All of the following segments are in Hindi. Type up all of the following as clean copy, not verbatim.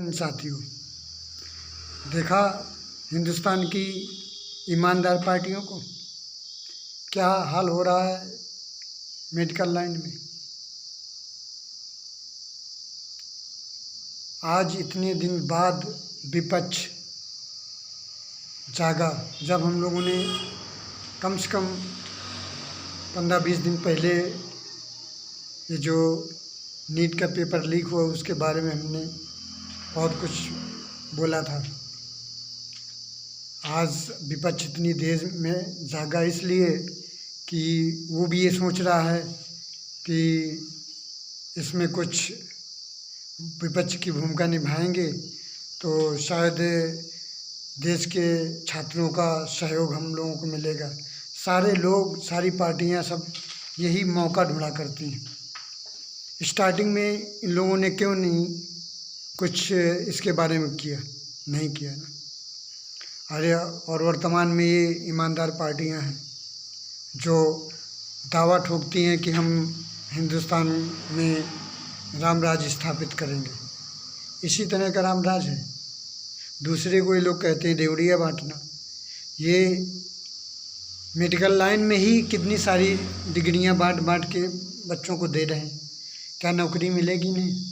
भाइयों साथियों, देखा हिंदुस्तान की ईमानदार पार्टियों को क्या हाल हो रहा है मेडिकल लाइन में। आज इतने दिन बाद विपक्ष जागा, जब हम लोगों ने कम से कम 15-20 दिन पहले ये जो नीट का पेपर लीक हुआ उसके बारे में हमने बहुत कुछ बोला था। आज विपक्ष इतनी देर में जागा इसलिए कि वो भी ये सोच रहा है कि इसमें कुछ विपक्ष की भूमिका निभाएंगे तो शायद देश के छात्रों का सहयोग हम लोगों को मिलेगा। सारे लोग, सारी पार्टियां सब यही मौका ढूंढा करती हैं। स्टार्टिंग में इन लोगों ने क्यों नहीं कुछ इसके बारे में नहीं किया ना। अरे और वर्तमान में ये ईमानदार पार्टियां हैं जो दावा ठोकती हैं कि हम हिंदुस्तान में राम राज्य स्थापित करेंगे। इसी तरह का राम राज है। दूसरे को ये लोग कहते हैं देवड़िया बांटना। ये मेडिकल लाइन में ही कितनी सारी डिग्रियां बांट के बच्चों को दे रहे हैं। क्या नौकरी मिलेगी? नहीं।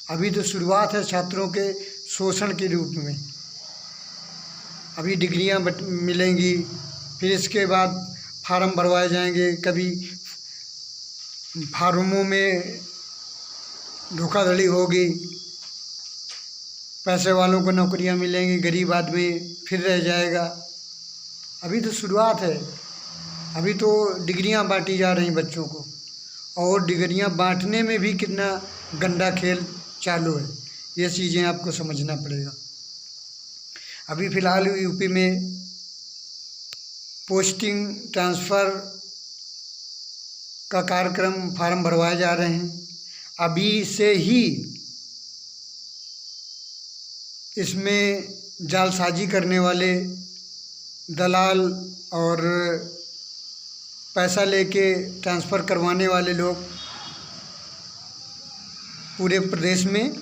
अभी तो शुरुआत है छात्रों के शोषण के रूप में। अभी डिग्रियां मिलेंगी, फिर इसके बाद फार्म भरवाए जाएंगे। कभी फार्मों में धोखाधड़ी होगी, पैसे वालों को नौकरियां मिलेंगी, गरीब आदमी फिर रह जाएगा। अभी तो शुरुआत है। अभी तो डिग्रियां बांटी जा रही बच्चों को, और डिग्रियां बांटने में भी कितना गंदा खेल चालू है। ये चीज़ें आपको समझना पड़ेगा। अभी फ़िलहाल यूपी में पोस्टिंग ट्रांसफ़र का कार्यक्रम, फार्म भरवाए जा रहे हैं। अभी से ही इसमें जालसाजी करने वाले दलाल और पैसा लेके ट्रांसफ़र करवाने वाले लोग पूरे प्रदेश में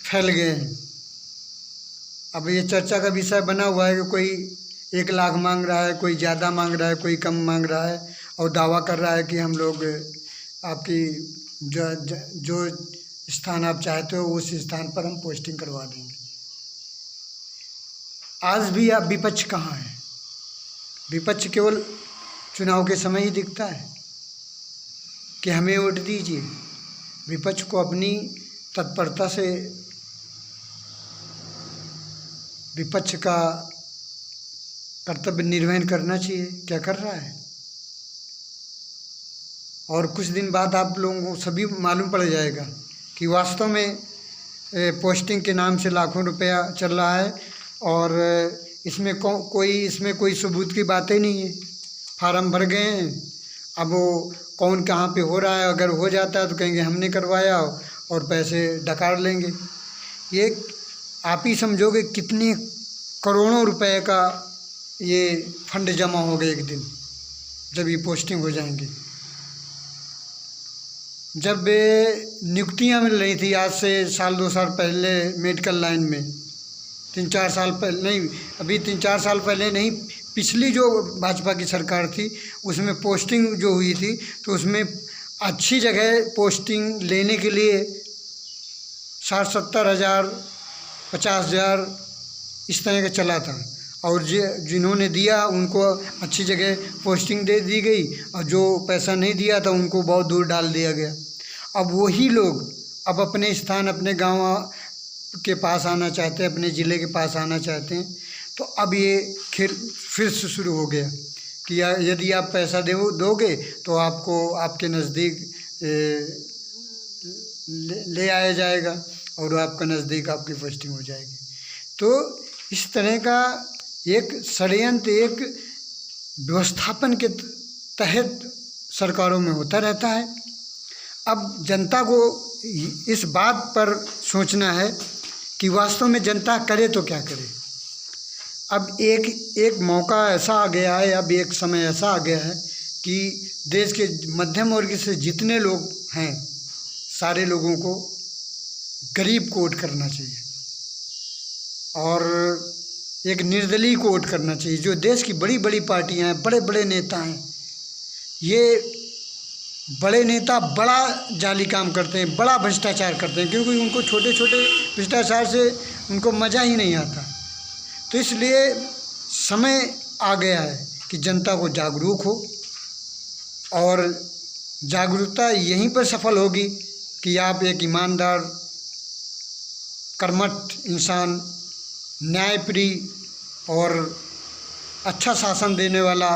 फैल गए हैं। अब ये चर्चा का विषय बना हुआ है कि कोई 1 लाख मांग रहा है, कोई ज़्यादा मांग रहा है, कोई कम मांग रहा है, और दावा कर रहा है कि हम लोग आपकी जो स्थान आप चाहते हो उस स्थान पर हम पोस्टिंग करवा देंगे। आज भी आप विपक्ष कहाँ है? विपक्ष केवल चुनाव के समय ही दिखता है कि हमें वोट दीजिए। विपक्ष को अपनी तत्परता से विपक्ष का कर्तव्य निर्वहन करना चाहिए। क्या कर रहा है? और कुछ दिन बाद आप लोगों को सभी मालूम पड़ जाएगा कि वास्तव में पोस्टिंग के नाम से लाखों रुपया चल रहा है, और इसमें कोई सबूत की बातें नहीं है। फार्म भर गए हैं, अब वो कौन कहाँ पे हो रहा है, अगर हो जाता है तो कहेंगे हमने करवाया, और पैसे डकार लेंगे। ये आप ही समझोगे कितने करोड़ों रुपए का ये फंड जमा हो गए एक दिन जब ये पोस्टिंग हो जाएंगे। जब नियुक्तियां मिल रही थी आज से 1-2 साल पहले मेडिकल लाइन में, 3-4 साल पहले नहीं, अभी 3-4 साल पहले नहीं, पिछली जो भाजपा की सरकार थी उसमें पोस्टिंग जो हुई थी तो उसमें अच्छी जगह पोस्टिंग लेने के लिए 60-70 हज़ार, 50 हज़ार इस तरह का चला था, और जिन्होंने दिया उनको अच्छी जगह पोस्टिंग दे दी गई, और जो पैसा नहीं दिया था उनको बहुत दूर डाल दिया गया। अब वही लोग अब अपने स्थान, अपने गांव के पास आना चाहते हैं, अपने ज़िले के पास आना चाहते हैं। तो अब ये खेल फिर से शुरू हो गया कि यदि आप पैसा दोगे तो आपको आपके नज़दीक ले आया जाएगा, और आपका नज़दीक आपकी पोस्टिंग हो जाएगी। तो इस तरह का एक षड्यंत्र, एक व्यवस्थापन के तहत सरकारों में होता रहता है। अब जनता को इस बात पर सोचना है कि वास्तव में जनता करे तो क्या करे। अब एक मौका ऐसा आ गया है, अब एक समय ऐसा आ गया है कि देश के मध्यम वर्ग से जितने लोग हैं सारे लोगों को गरीब को वोट करना चाहिए और एक निर्दलीय को वोट करना चाहिए। जो देश की बड़ी बड़ी पार्टियां हैं, बड़े बड़े नेता हैं, ये बड़े नेता बड़ा जाली काम करते हैं, बड़ा भ्रष्टाचार करते हैं, क्योंकि उनको छोटे छोटे भ्रष्टाचार से उनको मज़ा ही नहीं आता। तो इसलिए समय आ गया है कि जनता को जागरूक हो, और जागरूकता यहीं पर सफल होगी कि आप एक ईमानदार, कर्मठ इंसान, न्यायप्रिय और अच्छा शासन देने वाला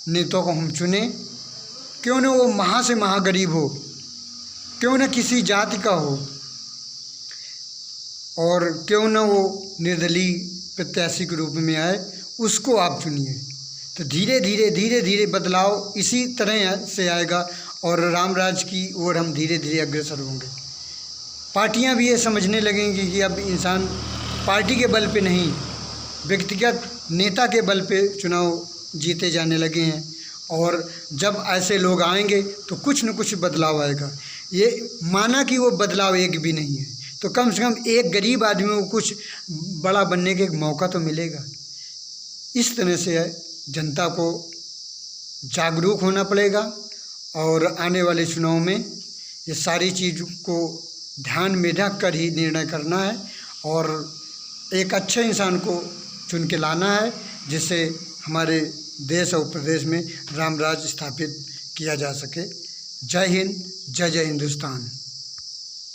नेता को हम चुने। क्यों न वो महा से महा गरीब हो, क्यों न किसी जाति का हो, और क्यों न वो निर्दलीय प्रत्याशी के रूप में आए, उसको आप चुनिए। तो धीरे धीरे बदलाव इसी तरह से आएगा और राम राज की ओर हम धीरे धीरे अग्रसर होंगे। पार्टियां भी ये समझने लगेंगी कि अब इंसान पार्टी के बल पे नहीं, व्यक्तिगत नेता के बल पे चुनाव जीते जाने लगे हैं, और जब ऐसे लोग आएंगे तो कुछ न कुछ बदलाव आएगा। ये माना कि वो बदलाव एक भी नहीं है, तो कम से कम एक गरीब आदमी को कुछ बड़ा बनने के एक मौका तो मिलेगा। इस तरह से जनता को जागरूक होना पड़ेगा और आने वाले चुनाव में ये सारी चीज़ को ध्यान में रख कर ही निर्णय करना है और एक अच्छे इंसान को चुन के लाना है, जिससे हमारे देश और प्रदेश में राम राज स्थापित किया जा सके। जय हिंद, जय जय हिंदुस्तान।